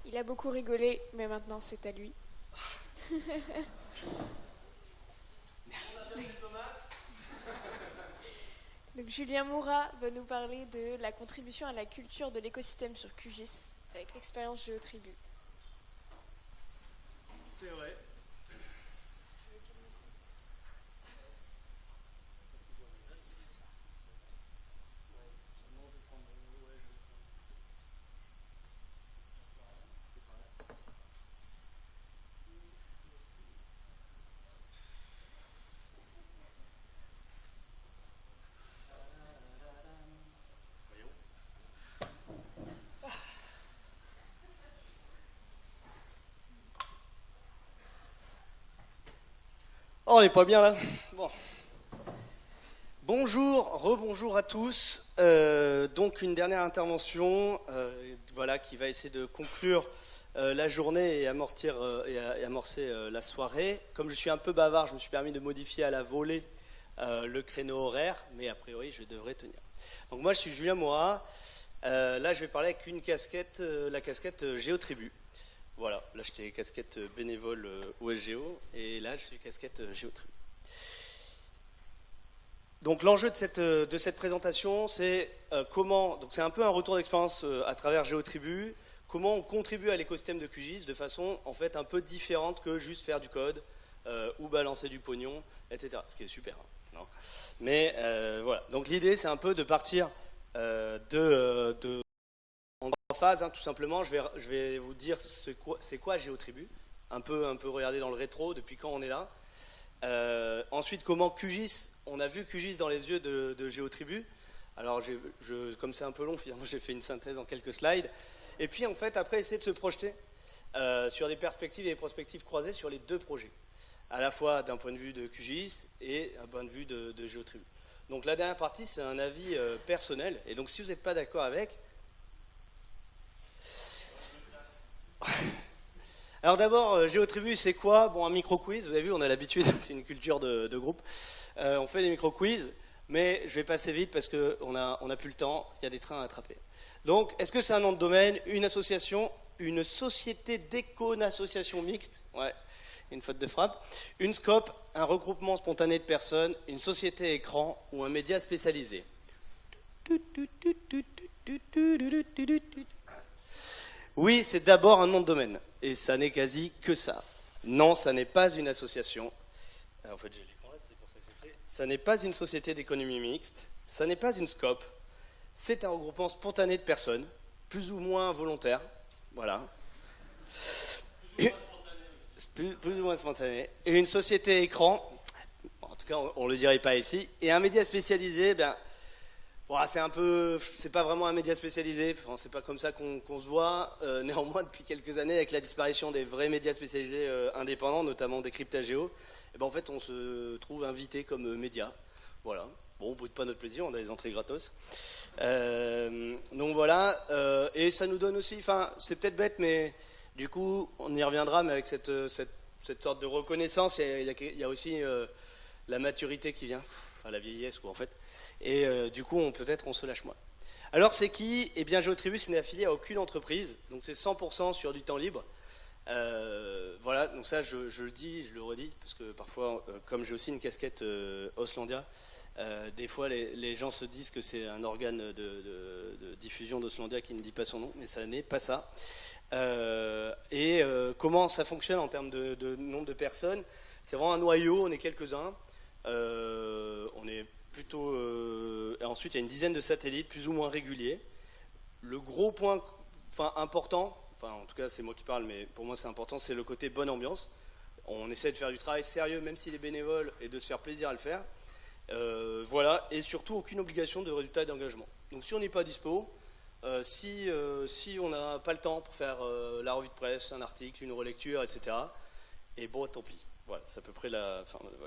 Il a beaucoup rigolé, mais maintenant c'est à lui. Donc Julien Moura va nous parler de la contribution à la culture de l'écosystème sur QGIS avec l'expérience Géotribu. C'est vrai. Oh, on n'est pas bien là. Bon. Bonjour, rebonjour à tous. Donc une dernière intervention, voilà, qui va essayer de conclure la journée et amorcer la soirée. Comme je suis un peu bavard, je me suis permis de modifier à la volée le créneau horaire, mais a priori je devrais tenir. Donc moi je suis Julien Moura. Là je vais parler avec une casquette, la casquette Géotribu. Voilà, là j'étais casquette bénévole OSGeo et là je suis casquette Géotribu. Donc l'enjeu de cette présentation, c'est comment, donc c'est un peu un retour d'expérience à travers Géotribu, comment on contribue à l'écosystème de QGIS de façon en fait un peu différente que juste faire du code ou balancer du pognon, etc. Ce qui est super, hein, non. Mais voilà, donc l'idée c'est un peu de partir en trois phases, hein, tout simplement. Je vais vous dire c'est quoi Géotribu, un peu regarder dans le rétro, depuis quand on est là. Ensuite, comment QGIS, on a vu QGIS dans les yeux de Géotribu. Alors, comme c'est un peu long, finalement, j'ai fait une synthèse en quelques slides. Et puis, en fait, après, essayer de se projeter sur des perspectives et des prospectives croisées sur les deux projets, à la fois d'un point de vue de QGIS et un point de vue de Géotribu. Donc, la dernière partie, c'est un avis personnel. Et donc, si vous n'êtes pas d'accord avec... Alors d'abord, Géotribu, c'est quoi? Bon, un micro-quiz, vous avez vu, on a l'habitude, c'est une culture de groupe. On fait des micro-quiz, mais je vais passer vite parce qu'on a plus le temps, il y a des trains à attraper. Donc, est-ce que c'est un nom de domaine, une association, une société d'association mixte? Ouais, une faute de frappe. Une scope, un regroupement spontané de personnes, une société écran ou un média spécialisé? Oui, c'est d'abord un nom de domaine. Et ça n'est quasi que ça. Non, ça n'est pas une association. En fait, j'ai l'écran là, c'est pour ça que j'ai fait. Ça n'est pas une société d'économie mixte. Ça n'est pas une scope. C'est un regroupement spontané de personnes, plus ou moins volontaires. Voilà. Plus ou moins spontané. Et une société écran. En tout cas, on ne le dirait pas ici. Et un média spécialisé, ben... Bon, c'est pas vraiment un média spécialisé, enfin, c'est pas comme ça qu'on se voit. Néanmoins, depuis quelques années, avec la disparition des vrais médias spécialisés indépendants, notamment Décryptageo, et ben en fait, on se trouve invité comme média. Voilà. Bon, on boude pas notre plaisir, on a des entrées gratos. Donc voilà, et ça nous donne aussi, enfin, c'est peut-être bête, mais du coup, on y reviendra, mais avec cette sorte de reconnaissance, il y a aussi la maturité qui vient, enfin la vieillesse, quoi, en fait. Et du coup, peut-être on se lâche moins. Alors, c'est qui? Eh bien, Géotribu n'est affilié à aucune entreprise, donc c'est 100% sur du temps libre. Voilà, donc ça, je le dis, je le redis, parce que parfois, comme j'ai aussi une casquette Auslandia, des fois, les gens se disent que c'est un organe de diffusion d'Auslandia qui ne dit pas son nom, mais ça n'est pas ça. Comment ça fonctionne en termes de nombre de personnes? C'est vraiment un noyau, on est quelques-uns. On est plutôt... ensuite, il y a une dizaine de satellites, plus ou moins réguliers. Le gros point important, en tout cas c'est moi qui parle, mais pour moi c'est important, c'est le côté bonne ambiance. On essaie de faire du travail sérieux, même s'il est bénévole, et de se faire plaisir à le faire. Voilà, et surtout aucune obligation de résultat et d'engagement. Donc si on n'est pas dispo, si on n'a pas le temps pour faire la revue de presse, un article, une relecture, etc., et bon, tant pis. Voilà, c'est à peu près voilà,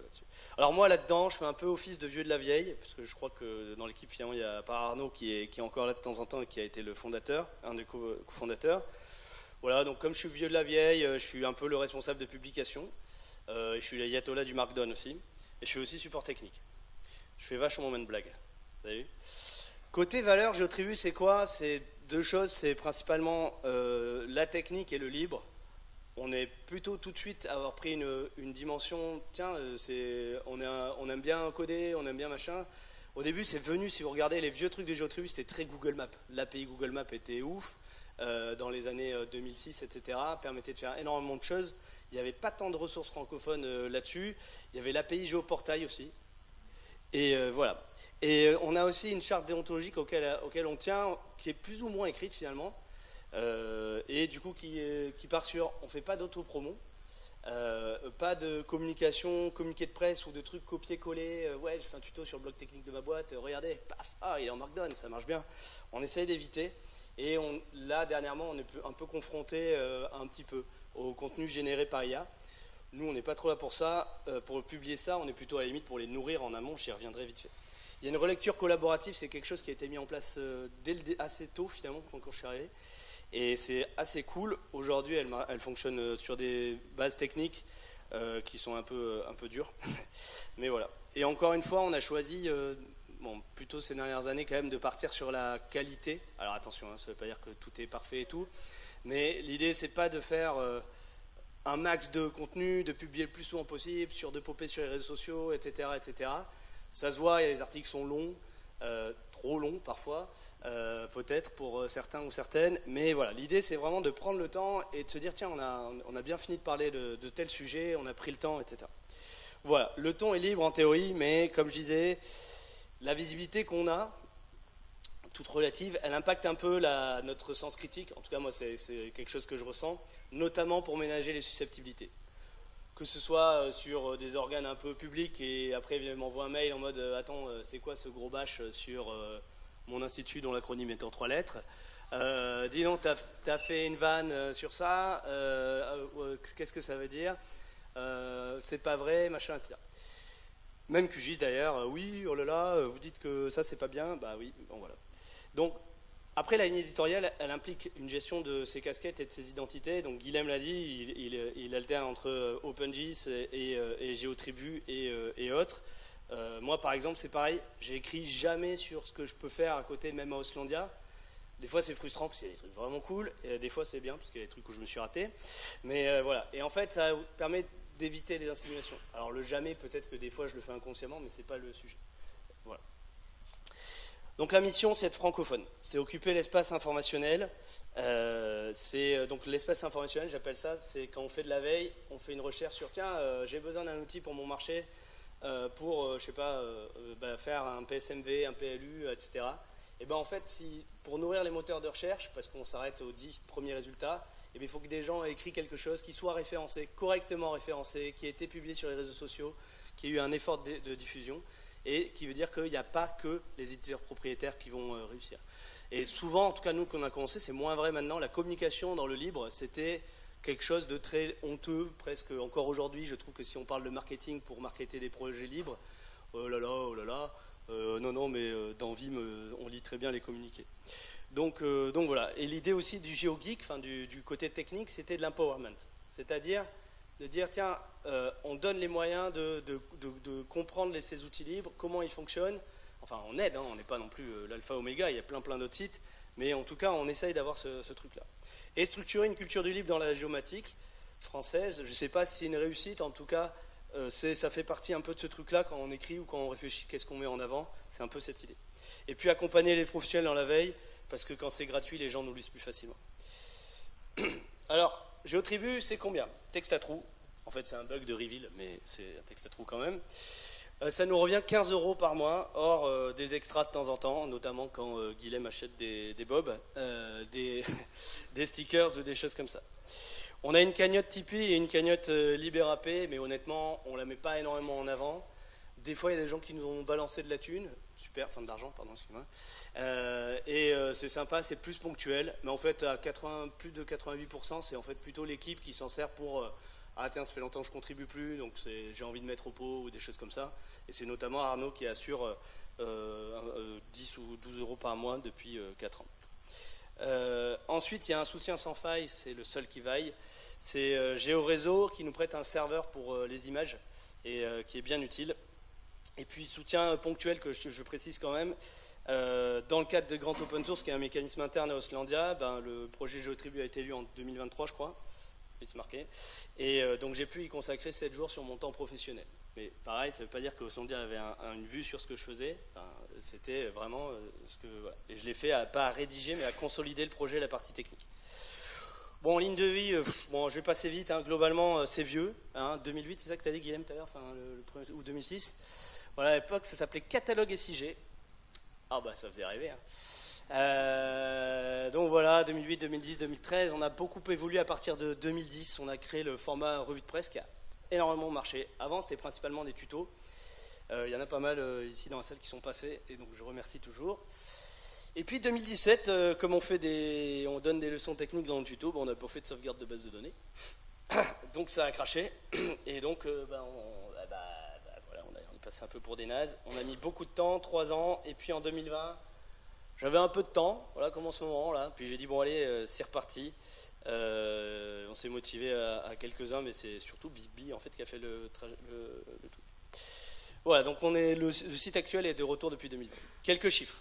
dessus. Alors moi là-dedans, je fais un peu office de vieux de la vieille, parce que je crois que dans l'équipe finalement il y a pas Arnaud qui est encore là de temps en temps et qui a été le fondateur, un des cofondateurs. Voilà, donc comme je suis vieux de la vieille, je suis un peu le responsable de publication. Je suis l'ayatollah du Markdown aussi, et je suis aussi support technique. Je fais vachement moins de blagues. Vous avez vu? Côté valeur, Géotribu, c'est quoi? C'est deux choses, c'est principalement la technique et le libre. On est plutôt tout de suite à avoir pris une dimension, tiens, on aime bien coder, on aime bien machin. Au début, c'est venu, si vous regardez les vieux trucs de GeoTribus, c'était très Google Maps. L'API Google Maps était ouf, dans les années 2006, etc. Permettait de faire énormément de choses. Il n'y avait pas tant de ressources francophones là-dessus. Il y avait l'API Géoportail aussi. Et voilà. Et on a aussi une charte déontologique auquel on tient, qui est plus ou moins écrite finalement, et du coup qui part sur, on ne fait pas d'autopromo, pas de communiqué de presse ou de trucs copier-coller, ouais, je fais un tuto sur le blog technique de ma boîte, regardez, paf, ah, il est en Markdown, ça marche bien. On essaye d'éviter, et là, dernièrement, on est un peu confronté un petit peu au contenu généré par IA. Nous, on n'est pas trop là pour ça, pour publier ça, on est plutôt à la limite pour les nourrir en amont, j'y reviendrai vite fait. Il y a une relecture collaborative, c'est quelque chose qui a été mis en place assez tôt finalement, quand je suis arrivé. Et c'est assez cool. Aujourd'hui, elle fonctionne sur des bases techniques qui sont un peu dures. Mais voilà. Et encore une fois, on a choisi, plutôt ces dernières années quand même, de partir sur la qualité. Alors attention, ça ne veut pas dire que tout est parfait et tout. Mais l'idée, c'est pas de faire un max de contenu, de publier le plus souvent possible, de popper sur les réseaux sociaux, etc., etc. Ça se voit, les articles sont longs, trop longs parfois, peut-être pour certains ou certaines, mais voilà, l'idée c'est vraiment de prendre le temps et de se dire tiens, on a bien fini de parler de tel sujet, on a pris le temps, etc. Voilà, le ton est libre en théorie, mais comme je disais, la visibilité qu'on a, toute relative, elle impacte un peu notre sens critique, en tout cas moi c'est quelque chose que je ressens, notamment pour ménager les susceptibilités. Que ce soit sur des organes un peu publics et après ils m'envoient un mail en mode attends, c'est quoi ce gros bâche sur mon institut dont l'acronyme est en 3 lettres, dis donc t'as fait une vanne sur ça, qu'est-ce que ça veut dire, c'est pas vrai, machin, etc. Même QGIS d'ailleurs, oui, oh là là, vous dites que ça c'est pas bien, bah oui, bon voilà. Donc après, la ligne éditoriale, elle implique une gestion de ses casquettes et de ses identités. Donc Guilhem l'a dit, il alterne entre OpenGIS et GeoTribu et autres. Moi, par exemple, c'est pareil. J'écris jamais sur ce que je peux faire à côté, même à Auslandia. Des fois, c'est frustrant parce qu'il y a des trucs vraiment cool. Et des fois, c'est bien parce qu'il y a des trucs où je me suis raté. Mais voilà. Et en fait, ça permet d'éviter les insinuations. Alors le jamais, peut-être que des fois, je le fais inconsciemment, mais c'est pas le sujet. Voilà. Donc la mission, c'est être francophone, c'est occuper l'espace informationnel. Donc l'espace informationnel, j'appelle ça, c'est quand on fait de la veille, on fait une recherche sur tiens, j'ai besoin d'un outil pour mon marché, pour je sais pas, faire un PSMV, un PLU, etc. Et ben en fait, pour nourrir les moteurs de recherche, parce qu'on s'arrête aux 10 premiers résultats, et bien il faut que des gens aient écrit quelque chose qui soit référencé, correctement référencé, qui ait été publié sur les réseaux sociaux, qui ait eu un effort de diffusion. Et qui veut dire qu'il n'y a pas que les éditeurs propriétaires qui vont réussir. Et souvent, en tout cas nous qu'on a commencé, c'est moins vrai maintenant, la communication dans le libre, c'était quelque chose de très honteux, presque encore aujourd'hui. Je trouve que si on parle de marketing pour marketer des projets libres, oh là là, non, mais dans Vim, on lit très bien les communiqués. Donc voilà. Et l'idée aussi du GeoGeek, du côté technique, c'était de l'empowerment. C'est-à-dire de dire tiens, on donne les moyens de comprendre ces outils libres, comment ils fonctionnent. Enfin, on aide, on n'est pas non plus l'alpha oméga, il y a plein d'autres sites, mais en tout cas, on essaye d'avoir ce truc-là. Et structurer une culture du libre dans la géomatique française, je ne sais pas si c'est une réussite, en tout cas, ça fait partie un peu de ce truc-là quand on écrit ou quand on réfléchit, qu'est-ce qu'on met en avant, c'est un peu cette idée. Et puis accompagner les professionnels dans la veille, parce que quand c'est gratuit, les gens nous lisent plus facilement. Alors, GeoTribu, c'est combien? Texte à trous. En fait, c'est un bug de reveal, mais c'est un texte à trous quand même. Ça nous revient 15 € par mois, hors des extras de temps en temps, notamment quand Guilhem achète des bobs, des stickers ou des choses comme ça. On a une cagnotte Tipeee et une cagnotte LibreAP, mais honnêtement, on ne la met pas énormément en avant. Des fois, il y a des gens qui nous ont balancé de la thune. Super, enfin de l'argent, pardon, excuse-moi. C'est sympa, c'est plus ponctuel. Mais en fait, à plus de 88%, c'est en fait plutôt l'équipe qui s'en sert pour... ah tiens, ça fait longtemps que je ne contribue plus, donc j'ai envie de mettre au pot ou des choses comme ça. Et c'est notamment Arnaud qui assure 10 ou 12 € par mois depuis 4 ans. Ensuite, il y a un soutien sans faille, c'est le seul qui vaille. C'est GeoRéseau qui nous prête un serveur pour les images et qui est bien utile. Et puis soutien ponctuel que je précise quand même, Dans le cadre de Grand Open Source, qui est un mécanisme interne à Oslandia, le projet Géotribu a été élu en 2023, je crois. Il se marquait. Et donc j'ai pu y consacrer 7 jours sur mon temps professionnel. Mais pareil, ça ne veut pas dire que Oslandia avait une vue sur ce que je faisais. Enfin, c'était vraiment ce que... Voilà. Et je l'ai fait pas à rédiger, mais à consolider le projet, la partie technique. Bon, en ligne de vie, je vais passer vite. Hein. Globalement, c'est vieux. 2008, c'est ça que tu as dit, Guillaume, tout à l'heure, le premier, ou 2006. Voilà, à l'époque, ça s'appelait Catalogue SIG. Ah bah, ça faisait rêver. Hein. Donc voilà, 2008, 2010, 2013, on a beaucoup évolué à partir de 2010. On a créé le format revue de presse qui a énormément marché. Avant, c'était principalement des tutos. Il y en a pas mal ici dans la salle qui sont passés, et donc je remercie toujours. Et puis 2017, comme on donne des leçons techniques dans le tuto, on n'a pas fait de sauvegarde de base de données. Donc ça a craché, et donc voilà, on est passé un peu pour des nazes. On a mis beaucoup de temps, 3 ans, et puis en 2020, j'avais un peu de temps, voilà, comme en ce moment là. Puis j'ai dit bon allez, c'est reparti. On s'est motivé à quelques-uns, mais c'est surtout Bibi en fait qui a fait le truc. Voilà, donc le site actuel est de retour depuis 2020. Quelques chiffres.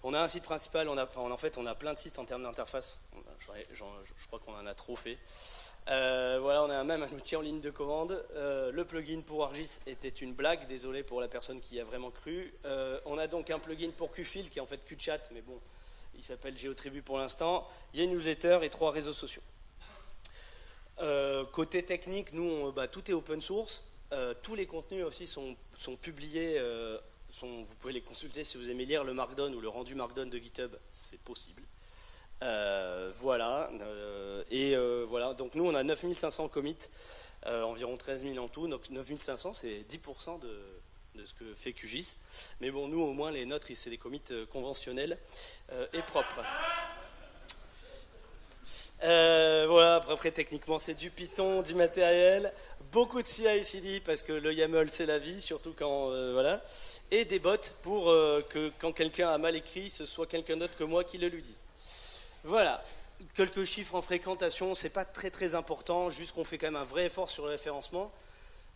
On a un site principal, on a plein de sites en termes d'interface. Je crois qu'on en a trop fait. Voilà, on a même un outil en ligne de commande. Le plugin pour ArcGIS était une blague, désolé pour la personne qui y a vraiment cru. On a donc un plugin pour QFill qui est en fait QChat, mais bon, il s'appelle Géotribu pour l'instant. Il y a une newsletter et 3 réseaux sociaux. Côté technique, nous, tout est open source. Tous les contenus aussi sont publiés. Vous pouvez les consulter si vous aimez lire le Markdown ou le rendu Markdown de GitHub, c'est possible. Voilà, voilà, donc nous on a 9500 commits, environ 13 000 en tout, donc 9500 c'est 10% de ce que fait QGIS, mais bon, nous au moins les nôtres c'est des commits conventionnels et propres. Voilà, après techniquement c'est du Python, du matériel, beaucoup de CI/CD parce que le YAML c'est la vie, surtout quand voilà, et des bots pour que quand quelqu'un a mal écrit, ce soit quelqu'un d'autre que moi qui le lui dise. Voilà, quelques chiffres en fréquentation, c'est pas très important, juste qu'on fait quand même un vrai effort sur le référencement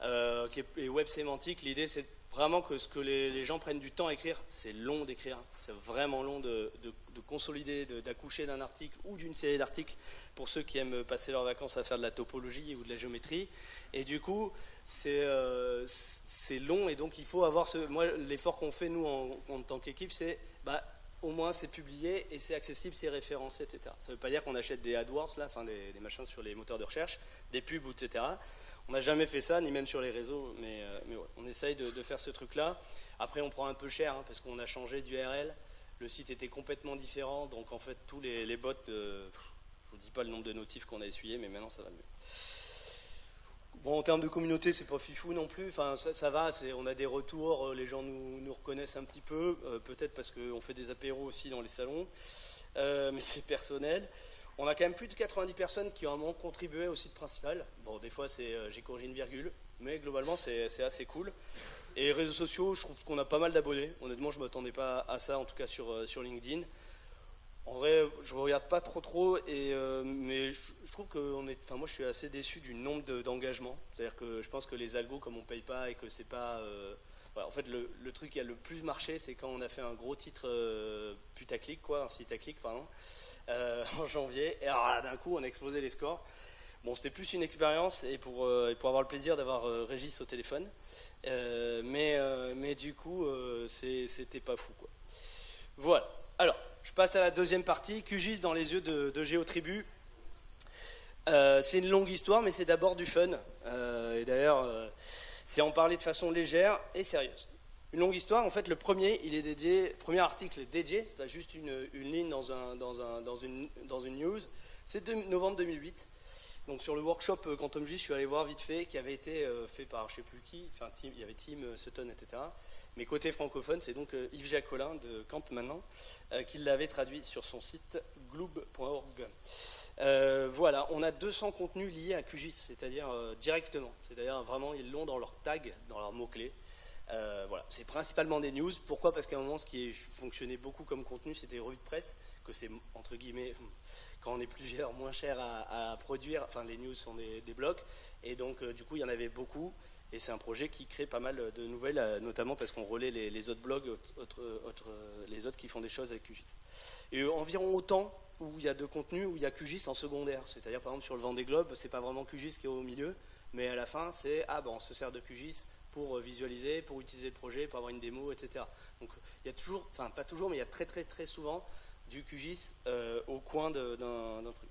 et web sémantique. L'idée c'est vraiment que ce que les gens prennent du temps à écrire, c'est long d'écrire, c'est vraiment long de consolider, d'accoucher d'un article ou d'une série d'articles pour ceux qui aiment passer leurs vacances à faire de la topologie ou de la géométrie. Et du coup, c'est long et donc il faut avoir l'effort qu'on fait nous en tant qu'équipe, c'est au moins c'est publié et c'est accessible, c'est référencé, etc. Ça ne veut pas dire qu'on achète des AdWords, là, enfin des machins sur les moteurs de recherche, des pubs, etc. On n'a jamais fait ça, ni même sur les réseaux, mais ouais, on essaye de faire ce truc-là. Après, on prend un peu cher, parce qu'on a changé d'URL. Le site était complètement différent, donc en fait, tous les bots, je ne vous dis pas le nombre de notifs qu'on a essuyés, mais maintenant, ça va mieux. Bon, en termes de communauté, c'est pas fifou non plus. Enfin, ça va, on a des retours, les gens nous reconnaissent un petit peu, peut-être parce qu'on fait des apéros aussi dans les salons, mais c'est personnel. On a quand même plus de 90 personnes qui ont un moment contribué au site principal. Bon, des fois, j'ai corrigé une virgule, mais globalement, c'est assez cool. Et les réseaux sociaux, je trouve qu'on a pas mal d'abonnés. Honnêtement, je ne m'attendais pas à ça, en tout cas sur LinkedIn. En vrai, je ne regarde pas trop, mais je trouve que moi, je suis assez déçu du nombre d'engagements. C'est-à-dire que je pense que les algos, comme on ne paye pas et que c'est pas... voilà, en fait, le truc qui a le plus marché, c'est quand on a fait un gros titre putaclic, un site à clic, pardon. En janvier, et alors là d'un coup on a explosé les scores. Bon, c'était plus une expérience et pour avoir le plaisir d'avoir Régis au téléphone, mais du coup c'était pas fou quoi. Voilà, alors je passe à la deuxième partie, QGIS dans les yeux de Géotribu. C'est une longue histoire, mais c'est d'abord du fun, et d'ailleurs c'est en parler de façon légère et sérieuse. Une longue histoire, en fait, le premier article est dédié, c'est pas juste une ligne dans une news, c'est novembre 2008. Donc sur le workshop Quantum J, je suis allé voir vite fait, qui avait été fait par je sais plus qui, enfin il y avait Tim Sutton, etc. Mais côté francophone, c'est donc Yves Jacolin de Camp maintenant, qui l'avait traduit sur son site gloob.org. Voilà, on a 200 contenus liés à QGIS, c'est-à-dire directement, c'est-à-dire vraiment ils l'ont dans leur tag, dans leurs mots-clés. Voilà, c'est principalement des news. Pourquoi ? Parce qu'à un moment, ce qui fonctionnait beaucoup comme contenu, c'était les revues de presse, que c'est, entre guillemets, quand on est plusieurs, moins cher à produire. Enfin, les news sont des blocs. Et donc, du coup, il y en avait beaucoup. Et c'est un projet qui crée pas mal de nouvelles, notamment parce qu'on relaie les autres blogs, les autres qui font des choses avec QGIS. Et environ autant où il y a de contenu, où il y a QGIS en secondaire. C'est-à-dire, par exemple, sur le Vendée Globe, c'est pas vraiment QGIS qui est au milieu, mais à la fin, c'est on se sert de QGIS pour visualiser, pour utiliser le projet, pour avoir une démo, etc. Donc il y a toujours, enfin pas toujours, mais il y a très très très souvent du QGIS au coin d'un truc.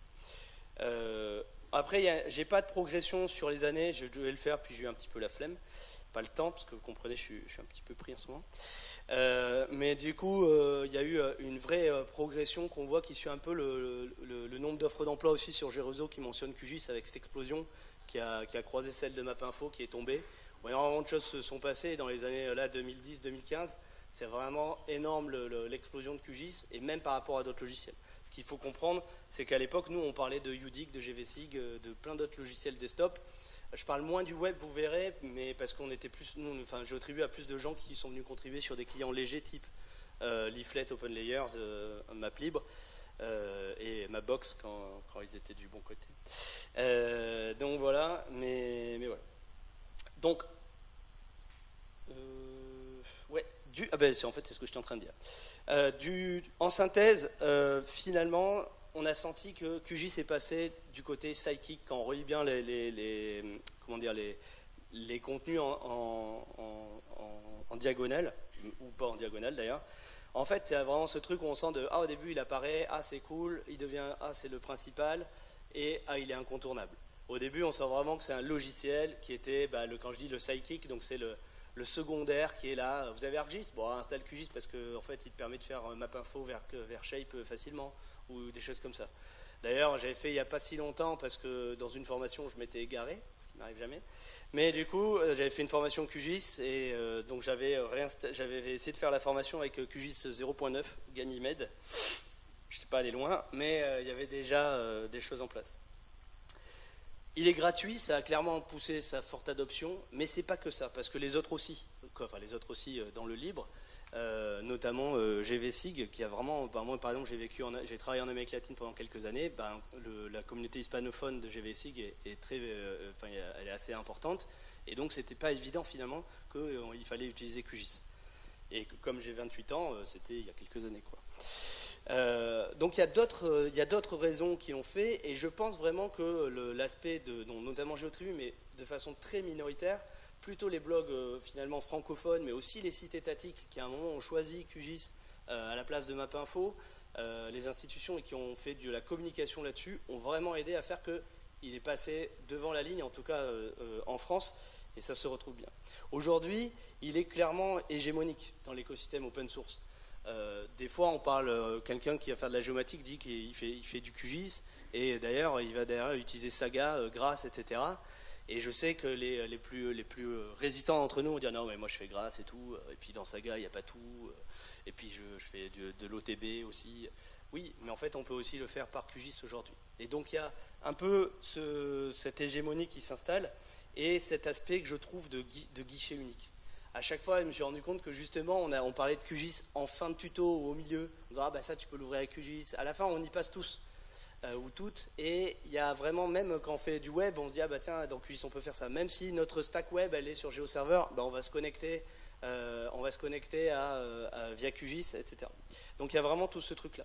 Après, j'ai pas de progression sur les années, je devais le faire, puis j'ai eu un petit peu la flemme, pas le temps, parce que vous comprenez, je suis un petit peu pris en ce moment. Mais du coup, il y a eu une vraie progression qu'on voit qui suit un peu le nombre d'offres d'emploi aussi sur Géruso qui mentionne QGIS avec cette explosion qui a croisé celle de MapInfo qui est tombée. Bon, énormément de choses se sont passées dans les années 2010-2015. C'est vraiment énorme l'explosion de QGIS, et même par rapport à d'autres logiciels. Ce qu'il faut comprendre, c'est qu'à l'époque, nous, on parlait de UDIC, de GVSig, de plein d'autres logiciels desktop. Je parle moins du web, vous verrez, mais parce qu'on était plus, j'ai attribué à plus de gens qui sont venus contribuer sur des clients légers type Leaflet, OpenLayers, MapLibre et Mapbox quand ils étaient du bon côté. Donc voilà, mais voilà. Donc, ouais, en fait, c'est ce que j'étais en train de dire. En synthèse, finalement, on a senti que QGIS est passé du côté sidekick quand on relit bien les contenus en diagonale, ou pas en diagonale d'ailleurs. En fait, c'est vraiment ce truc où on sent au début il apparaît, c'est cool, il devient, c'est le principal, et il est incontournable. Au début, on sent vraiment que c'est un logiciel qui était, quand je dis le sidekick, donc c'est le secondaire qui est là. Vous avez ArcGIS ? Bon, installe QGIS parce qu'en fait, il te permet de faire MapInfo vers Shape facilement, ou des choses comme ça. D'ailleurs, j'avais fait il n'y a pas si longtemps, parce que dans une formation, je m'étais égaré, ce qui m'arrive jamais. Mais du coup, j'avais fait une formation QGIS, et donc j'avais essayé de faire la formation avec QGIS 0.9, Ganymede. Je n'étais pas allé loin, mais il y avait déjà des choses en place. Il est gratuit, ça a clairement poussé sa forte adoption, mais c'est pas que ça, parce que les autres aussi dans le libre, notamment GVSig, qui a vraiment, moi par exemple j'ai travaillé en Amérique latine pendant quelques années, la communauté hispanophone de GVSig elle est assez importante, et donc c'était pas évident finalement qu'il fallait utiliser QGIS. Et comme j'ai 28 ans, c'était il y a quelques années quoi. Donc il y a d'autres raisons qui l'ont fait, et je pense vraiment que l'aspect notamment GeoTribu, mais de façon très minoritaire, plutôt les blogs finalement francophones, mais aussi les sites étatiques qui à un moment ont choisi QGIS à la place de MapInfo, les institutions et qui ont fait de la communication là-dessus, ont vraiment aidé à faire qu'il est passé devant la ligne, en tout cas en France, et ça se retrouve bien. Aujourd'hui, il est clairement hégémonique dans l'écosystème open source. Des fois, on parle, quelqu'un qui va faire de la géomatique dit qu'il fait du QGIS, et d'ailleurs, il va utiliser Saga, Grace, etc. Et je sais que les plus résistants d'entre nous vont dire non, mais moi je fais Grace et tout, et puis dans Saga, il n'y a pas tout, et puis je fais de l'OTB aussi. Oui, mais en fait, on peut aussi le faire par QGIS aujourd'hui. Et donc, il y a un peu cette hégémonie qui s'installe, et cet aspect que je trouve de guichet unique. À chaque fois, je me suis rendu compte que justement, on parlait de QGIS en fin de tuto ou au milieu. On disait, ça, tu peux l'ouvrir avec QGIS. À la fin, on y passe tous, ou toutes. Et il y a vraiment, même quand on fait du web, on se dit, tiens, dans QGIS, on peut faire ça. Même si notre stack web, elle est sur GeoServer, on va se connecter, via QGIS, etc. Donc, il y a vraiment tout ce truc-là.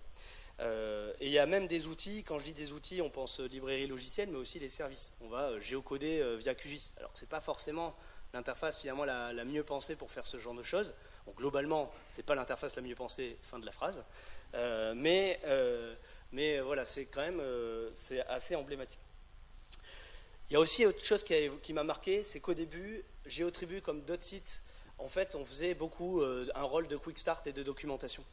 Et il y a même des outils, quand je dis des outils, on pense librairie logicielle, mais aussi les services. On va géocoder via QGIS. Alors, c'est pas forcément l'interface finalement la mieux pensée pour faire ce genre de choses. Donc globalement, c'est pas l'interface la mieux pensée, fin de la phrase. Mais voilà, c'est quand même c'est assez emblématique. Il y a aussi autre chose qui m'a marqué, c'est qu'au début, GeoTribu comme d'autres sites, en fait, on faisait beaucoup un rôle de quick start et de documentation.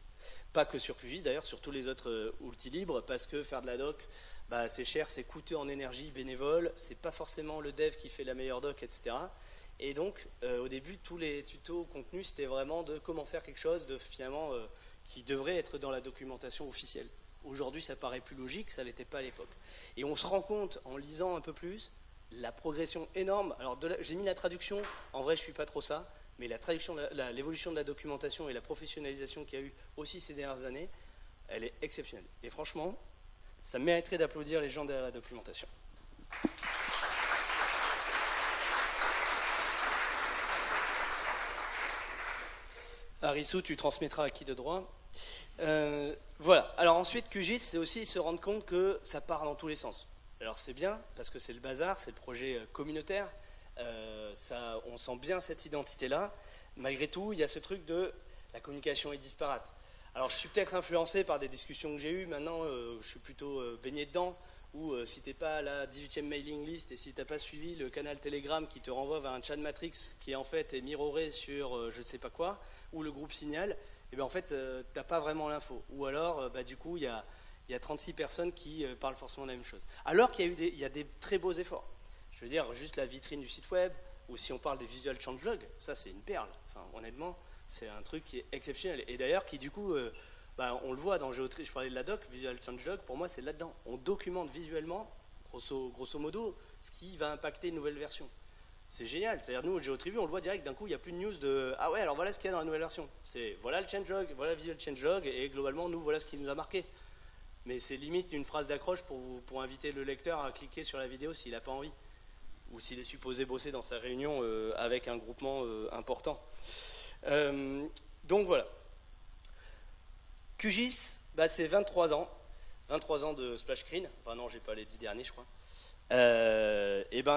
Pas que sur QGIS d'ailleurs, sur tous les autres outils libres, parce que faire de la doc, c'est cher, c'est coûteux en énergie bénévole, c'est pas forcément le dev qui fait la meilleure doc, etc. Et donc, au début, tous les tutos contenus, c'était vraiment de comment faire quelque chose qui devrait être dans la documentation officielle. Aujourd'hui, ça paraît plus logique, ça ne l'était pas à l'époque. Et on se rend compte, en lisant un peu plus, la progression énorme. Alors, j'ai mis la traduction, en vrai, je ne suis pas trop ça, mais la traduction, l'évolution de la documentation et la professionnalisation qu'il y a eu aussi ces dernières années, elle est exceptionnelle. Et franchement, ça mériterait d'applaudir les gens derrière la documentation. Arissou, tu transmettras à qui de droit. Voilà. Alors ensuite, QGIS, c'est aussi se rendre compte que ça part dans tous les sens. Alors c'est bien, parce que c'est le bazar, c'est le projet communautaire. On sent bien cette identité-là. Malgré tout, il y a ce truc de la communication est disparate. Alors je suis peut-être influencé par des discussions que j'ai eues. Maintenant, je suis plutôt baigné dedans. Ou si tu n'es pas à la 18e mailing list et si tu n'as pas suivi le canal Telegram qui te renvoie vers un chat Matrix qui en fait est mirroré sur je ne sais pas quoi, ou le groupe Signal, et bien en fait tu n'as pas vraiment l'info. Ou alors du coup il y a 36 personnes qui parlent forcément de la même chose. Alors qu'il y a des très beaux efforts. Je veux dire, juste la vitrine du site web, ou si on parle des visual changelog, ça c'est une perle. Enfin, honnêtement, c'est un truc qui est exceptionnel. Et d'ailleurs qui du coup... on le voit dans Géotribue, je parlais de la doc, Visual Changelog, pour moi c'est là-dedans. On documente visuellement, grosso modo, ce qui va impacter une nouvelle version. C'est génial, c'est-à-dire nous au Géotribue, on le voit direct, d'un coup il n'y a plus de news de « Ah ouais, alors voilà ce qu'il y a dans la nouvelle version ». C'est voilà le changelog, voilà le Visual Changelog, et globalement nous voilà ce qui nous a marqué. Mais c'est limite une phrase d'accroche pour inviter le lecteur à cliquer sur la vidéo s'il n'a pas envie, ou s'il est supposé bosser dans sa réunion avec un groupement important. Donc voilà. QGIS, c'est 23 ans. 23 ans de splash screen. Enfin non, j'ai pas les 10 derniers, je crois.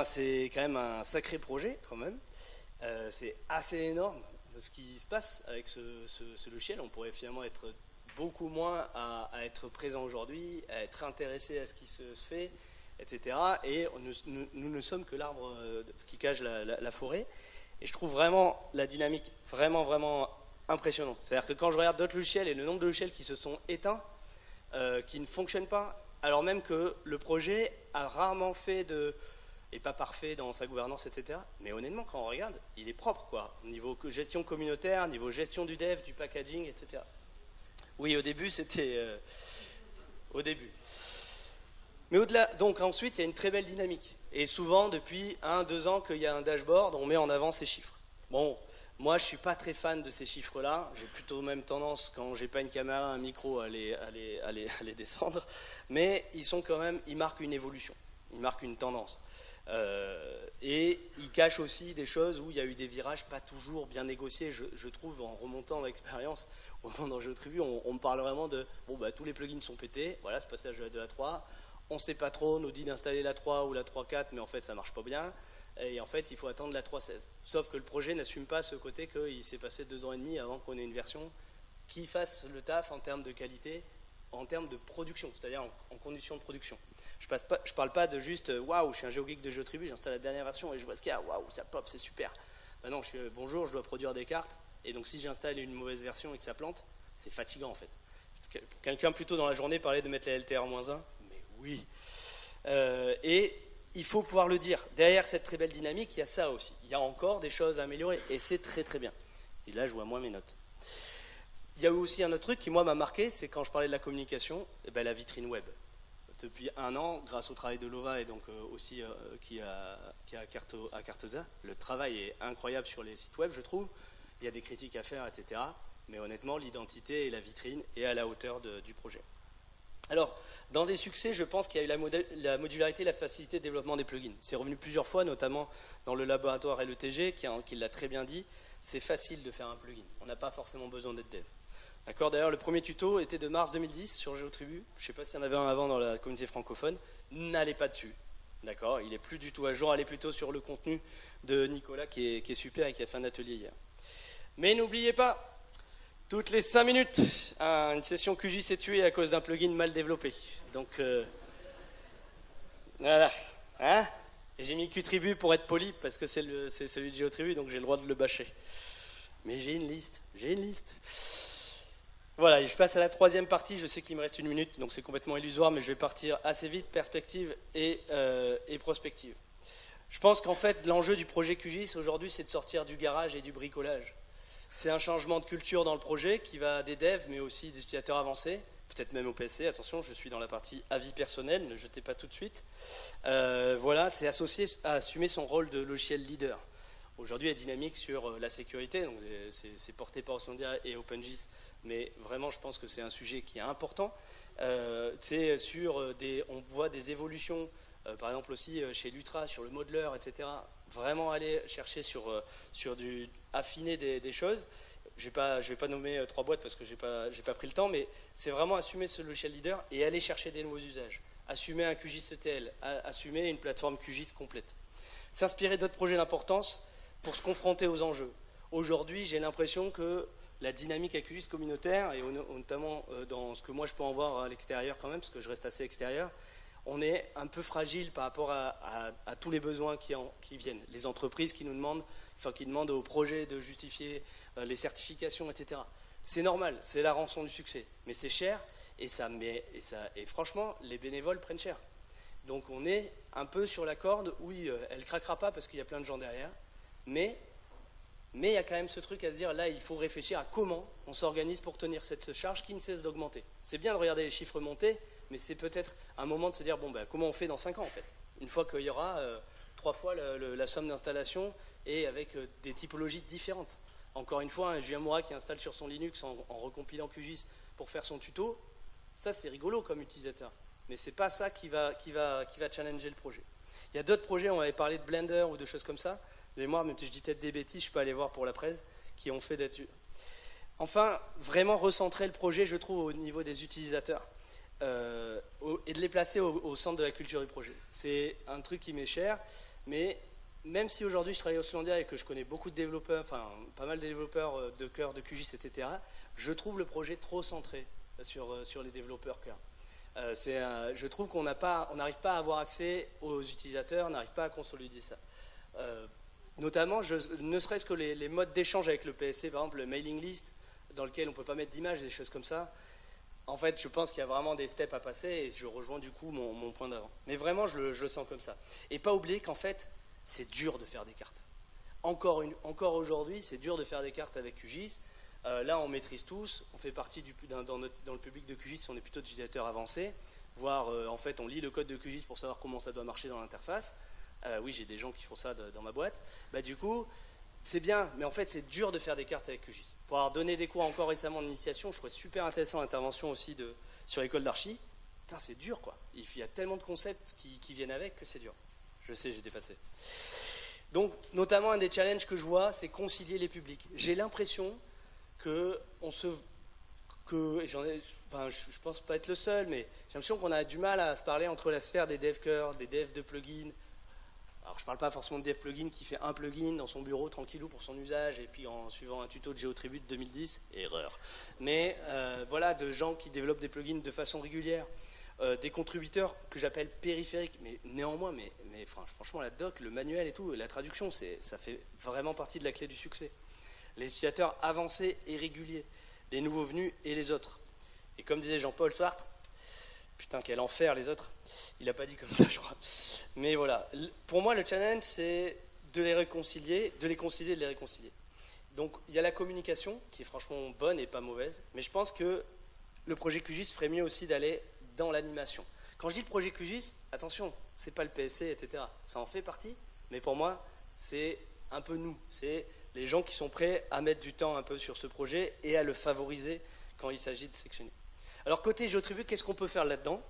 C'est quand même un sacré projet, quand même. C'est assez énorme ce qui se passe avec ce logiciel. On pourrait finalement être beaucoup moins à être présent aujourd'hui, à être intéressé à ce qui se fait, etc. Et nous ne sommes que l'arbre qui cache la forêt. Et je trouve vraiment la dynamique vraiment impressionnante. C'est-à-dire que quand je regarde d'autres logiciels et le nombre de logiciels qui se sont éteints, qui ne fonctionnent pas, alors même que le projet a rarement fait et pas parfait dans sa gouvernance, etc. Mais honnêtement, quand on regarde, il est propre, quoi. Niveau gestion communautaire, niveau gestion du dev, du packaging, etc. Oui, au début, c'était... au début. Mais au-delà, donc ensuite, il y a une très belle dynamique. Et souvent, depuis 1-2 ans qu'il y a un dashboard, on met en avant ces chiffres. Bon... Moi, je ne suis pas très fan de ces chiffres-là. J'ai plutôt même tendance, quand j'ai pas une caméra, un micro, à les descendre. Mais ils marquent une évolution, ils marquent une tendance. Et ils cachent aussi des choses où il y a eu des virages pas toujours bien négociés. Je trouve, en remontant l'expérience, au moment dans Géotribue, on me parle vraiment de tous les plugins sont pétés. Voilà, ce passage de la 3. On ne sait pas trop, on nous dit d'installer la 3 ou la 3.4, mais en fait, ça ne marche pas bien. Et en fait, il faut attendre la 3.16. Sauf que le projet n'assume pas ce côté qu'il s'est passé 2 ans et demi avant qu'on ait une version qui fasse le taf en termes de qualité, en termes de production, c'est-à-dire en conditions de production. Je ne parle pas de juste « Waouh, je suis un géogeek de Géotribue, j'installe la dernière version et je vois ce qu'il y a, waouh, ça pop, c'est super ». Ben non, bonjour, je dois produire des cartes, et donc si j'installe une mauvaise version et que ça plante, c'est fatigant en fait. Quelqu'un plutôt dans la journée parlait de mettre la LTR-1, mais oui. Et il faut pouvoir le dire. Derrière cette très belle dynamique, il y a ça aussi. Il y a encore des choses à améliorer et c'est très très bien. Et là, je vois moins mes notes. Il y a aussi un autre truc qui, moi, m'a marqué, c'est quand je parlais de la communication, la vitrine web. Depuis 1 an, grâce au travail de Lova et donc aussi qui a Cartosa, le travail est incroyable sur les sites web, je trouve. Il y a des critiques à faire, etc. Mais honnêtement, l'identité et la vitrine est à la hauteur du projet. Alors, dans des succès, je pense qu'il y a eu la modularité et la facilité de développement des plugins. C'est revenu plusieurs fois, notamment dans le laboratoire LETG, qui l'a très bien dit. C'est facile de faire un plugin. On n'a pas forcément besoin d'être dev. D'accord. D'ailleurs, le premier tuto était de mars 2010 sur Géotribue. Je ne sais pas s'il y en avait un avant dans la communauté francophone. N'allez pas dessus. D'accord. Il n'est plus du tout à jour. Allez plutôt sur le contenu de Nicolas, qui est super et qui a fait un atelier hier. Mais n'oubliez pas, toutes les 5 minutes, une session QGIS est tuée à cause d'un plugin mal développé. Donc, voilà. Hein? Et j'ai mis Qtribu pour être poli, parce que c'est celui de Géotribue, donc j'ai le droit de le bâcher. Mais j'ai une liste. Voilà, et je passe à la 3e partie. Je sais qu'il me reste 1 minute, donc c'est complètement illusoire, mais je vais partir assez vite, perspective et prospective. Je pense qu'en fait, l'enjeu du projet QGIS aujourd'hui, c'est de sortir du garage et du bricolage. C'est un changement de culture dans le projet qui va des devs, mais aussi des utilisateurs avancés, peut-être même au PSC. Attention, je suis dans la partie avis personnel, ne jetez pas tout de suite. Voilà, c'est associé à assumer son rôle de logiciel leader. Aujourd'hui, il y a Dynamics sur la sécurité, donc c'est porté par Osmondia et OpenGIS, mais vraiment, je pense que c'est un sujet qui est important. On voit des évolutions, par exemple aussi chez Lutra, sur le modeler, etc. Vraiment aller chercher affiner des choses. je vais pas nommer 3 boîtes parce que j'ai pas pris le temps, mais c'est vraiment assumer ce logiciel leader et aller chercher des nouveaux usages. Assumer un QGIS ETL, assumer une plateforme QGIS complète. S'inspirer d'autres projets d'importance pour se confronter aux enjeux. Aujourd'hui, j'ai l'impression que la dynamique à QGIS communautaire, et notamment dans ce que moi je peux en voir à l'extérieur quand même, parce que je reste assez extérieur, on est un peu fragile par rapport à tous les besoins qui viennent. Les entreprises qui nous demandent, qui demandent aux projets de justifier les certifications, etc. C'est normal, c'est la rançon du succès, mais c'est cher et franchement, les bénévoles prennent cher. Donc on est un peu sur la corde. Oui, elle craquera pas parce qu'il y a plein de gens derrière, mais il y a quand même ce truc à se dire, là, il faut réfléchir à comment on s'organise pour tenir cette charge qui ne cesse d'augmenter. C'est bien de regarder les chiffres monter, mais c'est peut-être un moment de se dire, comment on fait dans 5 ans, en fait? Une fois qu'il y aura 3 fois la somme d'installation et avec des typologies différentes. Encore une fois, un Julien Moura qui installe sur son Linux en recompilant QGIS pour faire son tuto, ça, c'est rigolo comme utilisateur. Mais c'est pas ça qui va challenger le projet. Il y a d'autres projets, on avait parlé de Blender ou de choses comme ça. Mémoire, même si je dis peut-être des bêtises, je peux aller voir pour la presse, qui ont fait d'être. Enfin, vraiment recentrer le projet, je trouve, au niveau des utilisateurs et de les placer au centre de la culture du projet. C'est un truc qui m'est cher, mais même si aujourd'hui je travaille au Slandia et que je connais beaucoup de développeurs, enfin pas mal de développeurs de cœur, de QGIS, etc., je trouve le projet trop centré sur les développeurs cœur. Je trouve qu'on n'arrive pas à avoir accès aux utilisateurs, on n'arrive pas à consolider ça. Notamment, ne serait-ce que les modes d'échange avec le PSC, par exemple le mailing list, dans lequel on ne peut pas mettre d'images, des choses comme ça. En fait, je pense qu'il y a vraiment des steps à passer et je rejoins du coup mon point d'avant. Mais vraiment, je le sens comme ça. Et pas oublier qu'en fait, c'est dur de faire des cartes. Encore aujourd'hui, c'est dur de faire des cartes avec QGIS. Là, on maîtrise tous, on fait partie dans le public de QGIS, on est plutôt d'utilisateurs avancés, voire en fait, on lit le code de QGIS pour savoir comment ça doit marcher dans l'interface. Oui, j'ai des gens qui font ça dans ma boîte. Du coup, c'est bien, mais en fait, c'est dur de faire des cartes avec QGIS. Pour avoir donné des cours encore récemment d'initiation, je trouvais super intéressant l'intervention aussi sur l'école d'archi. Putain, c'est dur, quoi. Il y a tellement de concepts qui viennent avec que c'est dur. Je sais, j'ai dépassé. Donc, notamment, un des challenges que je vois, c'est concilier les publics. J'ai l'impression que je pense pas être le seul, mais j'ai l'impression qu'on a du mal à se parler entre la sphère des devs cœur, des devs de plugins. Alors je ne parle pas forcément de dev plugin qui fait un plugin dans son bureau tranquillou pour son usage et puis en suivant un tuto de GeoTribute 2010, erreur. Mais voilà, de gens qui développent des plugins de façon régulière, des contributeurs que j'appelle périphériques, mais néanmoins, mais franchement la doc, le manuel et tout, la traduction, ça fait vraiment partie de la clé du succès. Les utilisateurs avancés et réguliers, les nouveaux venus et les autres. Et comme disait Jean-Paul Sartre, putain, quel enfer les autres. Il n'a pas dit comme ça, je crois. Mais voilà. Pour moi, le challenge, c'est de les réconcilier, de les concilier et de les réconcilier. Donc, il y a la communication, qui est franchement bonne et pas mauvaise. Mais je pense que le projet QGIS ferait mieux aussi d'aller dans l'animation. Quand je dis le projet QGIS, attention, c'est pas le PSC, etc. Ça en fait partie. Mais pour moi, c'est un peu nous. C'est les gens qui sont prêts à mettre du temps un peu sur ce projet et à le favoriser quand il s'agit de sectionner. Alors côté GeoTribute, qu'est-ce qu'on peut faire là-dedans?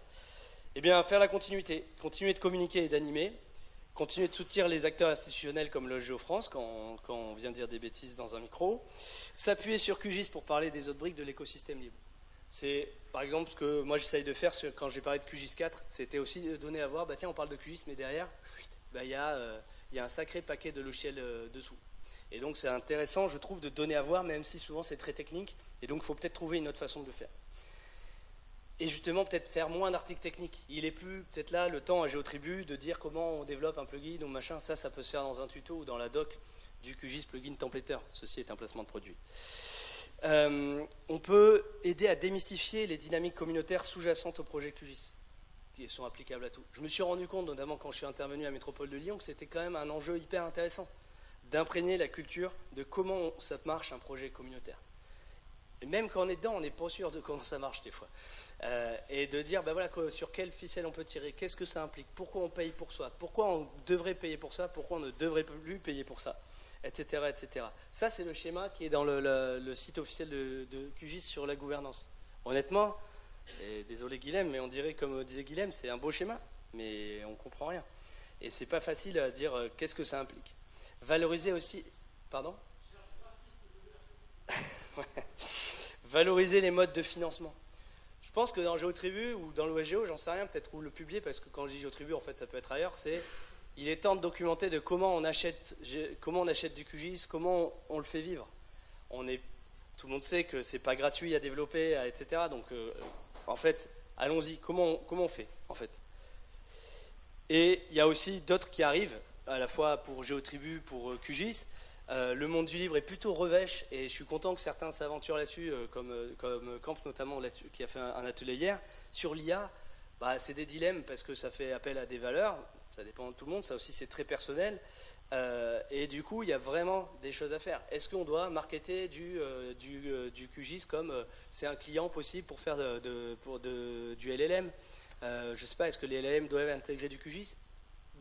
Eh bien, faire la continuité, continuer de communiquer et d'animer, continuer de soutenir les acteurs institutionnels comme le GeoFrance, quand on vient de dire des bêtises dans un micro, s'appuyer sur QGIS pour parler des autres briques de l'écosystème libre. C'est par exemple ce que moi j'essaye de faire quand j'ai parlé de QGIS 4, c'était aussi de donner à voir, tiens, on parle de QGIS, mais derrière, il y a un sacré paquet de logiciels dessous. Et donc c'est intéressant, je trouve, de donner à voir, même si souvent c'est très technique, et donc il faut peut-être trouver une autre façon de le faire. Et justement, peut-être faire moins d'articles techniques. Il est plus, peut-être là, le temps à GeoTribute de dire comment on développe un plugin ou machin. Ça peut se faire dans un tuto ou dans la doc du QGIS plugin templateur. Ceci est un placement de produit. On peut aider à démystifier les dynamiques communautaires sous-jacentes au projet QGIS, qui sont applicables à tout. Je me suis rendu compte, notamment quand je suis intervenu à Métropole de Lyon, que c'était quand même un enjeu hyper intéressant d'imprégner la culture de comment ça marche un projet communautaire. Et même quand on est dedans, on n'est pas sûr de comment ça marche des fois. Et de dire, voilà, sur quelle ficelle on peut tirer, qu'est-ce que ça implique, pourquoi on paye pour ça, pourquoi on devrait payer pour ça, pourquoi on ne devrait plus payer pour ça, etc. etc. Ça, c'est le schéma qui est dans le site officiel de QGIS sur la gouvernance. Honnêtement, et désolé Guilhem, mais on dirait, comme disait Guilhem, c'est un beau schéma, mais on ne comprend rien. Et c'est pas facile à dire qu'est-ce que ça implique. Valoriser aussi... Pardon ? Valoriser les modes de financement. Je pense que dans GeoTribu ou dans l'OSGeo, j'en sais rien, peut-être où le publier, parce que quand je dis GeoTribu, en fait, ça peut être ailleurs, il est temps de documenter de comment on achète du QGIS, comment on le fait vivre. Tout le monde sait que c'est pas gratuit à développer, etc. Donc, en fait, allons-y. Comment on fait, en fait? Et il y a aussi d'autres qui arrivent, à la fois pour GeoTribu, pour QGIS. Le monde du libre est plutôt revêche, et je suis content que certains s'aventurent là-dessus, comme Camp notamment, qui a fait un atelier hier. Sur l'IA, c'est des dilemmes, parce que ça fait appel à des valeurs, ça dépend de tout le monde, ça aussi c'est très personnel. Et du coup, il y a vraiment des choses à faire. Est-ce qu'on doit marketer du QGIS comme c'est un client possible pour faire du LLM? Je ne sais pas, est-ce que les LLM doivent intégrer du QGIS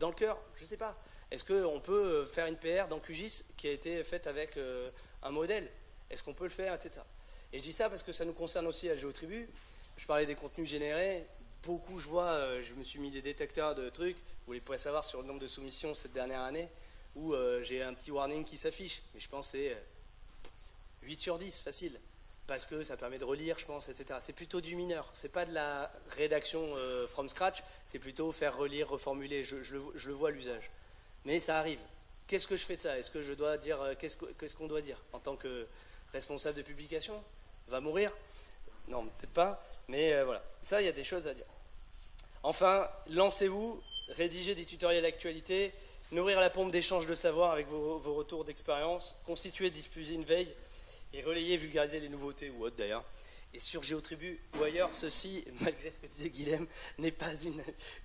dans le cœur? Je ne sais pas. Est-ce qu'on peut faire une PR dans QGIS qui a été faite avec un modèle? Est-ce qu'on peut le faire, etc. Et je dis ça parce que ça nous concerne aussi à GeoTribu. Je parlais des contenus générés. Beaucoup, je me suis mis des détecteurs de trucs. Vous pouvez savoir sur le nombre de soumissions cette dernière année, où j'ai un petit warning qui s'affiche. Mais je pense que c'est 8 sur 10, facile. Parce que ça permet de relire, je pense, etc. C'est plutôt du mineur. C'est pas de la rédaction from scratch, c'est plutôt faire relire, reformuler. Je le vois à l'usage. Mais ça arrive. Qu'est-ce que je fais de ça? Est-ce que je dois dire, qu'est-ce qu'on doit dire en tant que responsable de publication? Va mourir? Non, peut-être pas. Mais voilà, ça, il y a des choses à dire. Enfin, lancez-vous, rédigez des tutoriels d'actualité, nourrir la pompe d'échange de savoir avec vos retours d'expérience, constituer, diffuser une veille et relayer, vulgariser les nouveautés ou autres d'ailleurs. Et sur GeoTribu ou ailleurs, ceci, malgré ce que disait Guilhem, n'est pas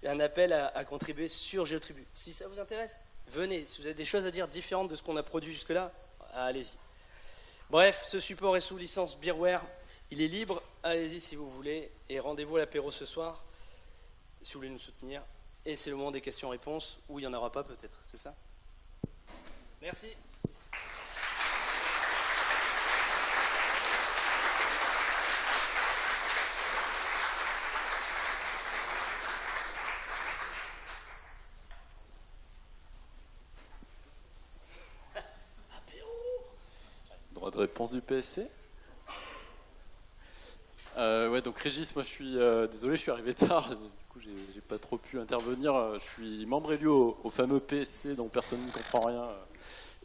un appel à contribuer sur GeoTribu. Si ça vous intéresse, venez. Si vous avez des choses à dire différentes de ce qu'on a produit jusque-là, allez-y. Bref, ce support est sous licence Beerware. Il est libre, allez-y si vous voulez. Et rendez-vous à l'apéro ce soir, si vous voulez nous soutenir. Et c'est le moment des questions-réponses, où il n'y en aura pas peut-être, c'est ça? Merci. Droit de réponse du PSC. Ouais, donc Régis, moi je suis désolé, je suis arrivé tard, du coup j'ai pas trop pu intervenir. Je suis membre élu au fameux PSC dont personne ne comprend rien.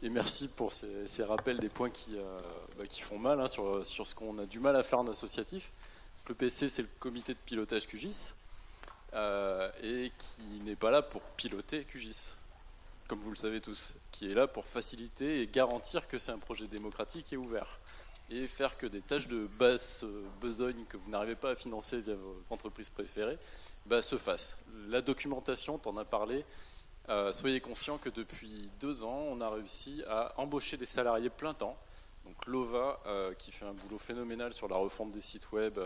Et merci pour ces rappels des points qui font mal hein, sur ce qu'on a du mal à faire en associatif. Le PSC, c'est le comité de pilotage QGIS et qui n'est pas là pour piloter QGIS, comme vous le savez tous, qui est là pour faciliter et garantir que c'est un projet démocratique et ouvert. Et faire que des tâches de basse besogne que vous n'arrivez pas à financer via vos entreprises préférées se fassent. La documentation, t'en as parlé. Soyez conscients que depuis 2 ans, on a réussi à embaucher des salariés plein temps. Donc Lova, qui fait un boulot phénoménal sur la refonte des sites web,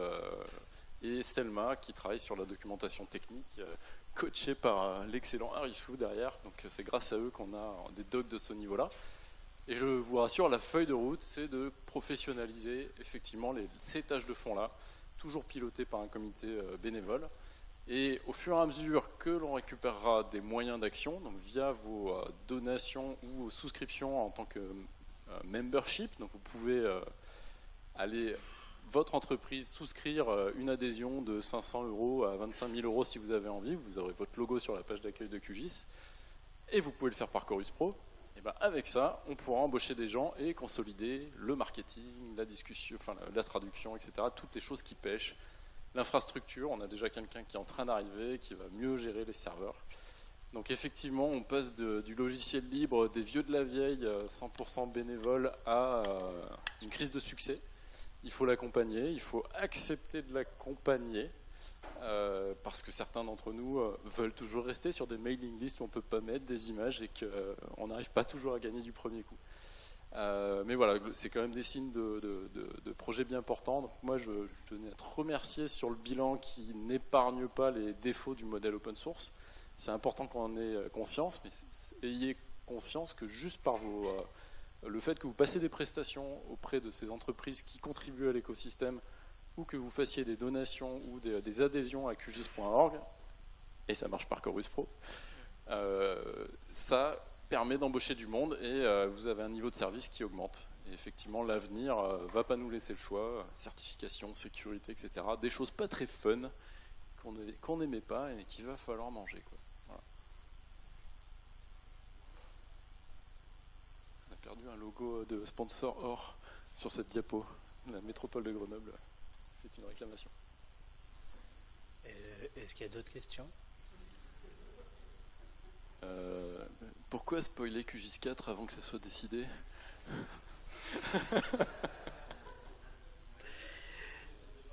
et Selma, qui travaille sur la documentation technique, coachée par l'excellent Harissou derrière. Donc c'est grâce à eux qu'on a des docs de ce niveau-là. Et je vous rassure, la feuille de route, c'est de professionnaliser effectivement ces tâches de fond-là, toujours pilotées par un comité bénévole. Et au fur et à mesure que l'on récupérera des moyens d'action, donc via vos donations ou vos souscriptions en tant que membership, donc vous pouvez aller, votre entreprise, souscrire une adhésion de 500 € à 25 000 € si vous avez envie, vous aurez votre logo sur la page d'accueil de QGIS, et vous pouvez le faire par Chorus Pro. Et avec ça, on pourra embaucher des gens et consolider le marketing, la discussion, enfin la traduction, etc. Toutes les choses qui pêchent. L'infrastructure, on a déjà quelqu'un qui est en train d'arriver, qui va mieux gérer les serveurs. Donc effectivement, on passe du logiciel libre, des vieux de la vieille, 100% bénévole, à une crise de succès. Il faut l'accompagner, il faut accepter de l'accompagner. Parce que certains d'entre nous veulent toujours rester sur des mailing lists où on ne peut pas mettre des images et qu'on n'arrive pas toujours à gagner du premier coup. Mais voilà, c'est quand même des signes de projets bien portants. Donc moi, je tenais à te remercier sur le bilan qui n'épargne pas les défauts du modèle open source. C'est important qu'on en ait conscience, mais ayez conscience que juste par le fait que vous passez des prestations auprès de ces entreprises qui contribuent à l'écosystème, ou que vous fassiez des donations ou des adhésions à QGIS.org, et ça marche par Chorus Pro, ça permet d'embaucher du monde et vous avez un niveau de service qui augmente. Et effectivement, l'avenir va pas nous laisser le choix. Certification, sécurité, etc. Des choses pas très fun qu'on n'aimait pas et qu'il va falloir manger, quoi. Voilà. On a perdu un logo de sponsor or sur cette diapo. La métropole de Grenoble fait une réclamation. Est-ce qu'il y a d'autres questions? Pourquoi spoiler QGIS 4 avant que ça soit décidé?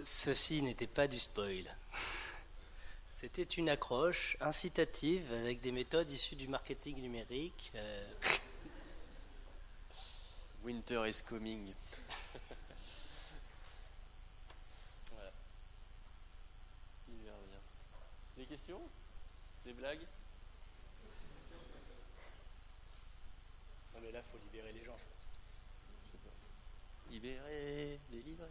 Ceci n'était pas du spoil. C'était une accroche incitative avec des méthodes issues du marketing numérique. Winter is coming. Voilà. L'hiver vient. Des questions? Des blagues? Non mais là, il faut libérer les gens, je pense. Libéré, délivré.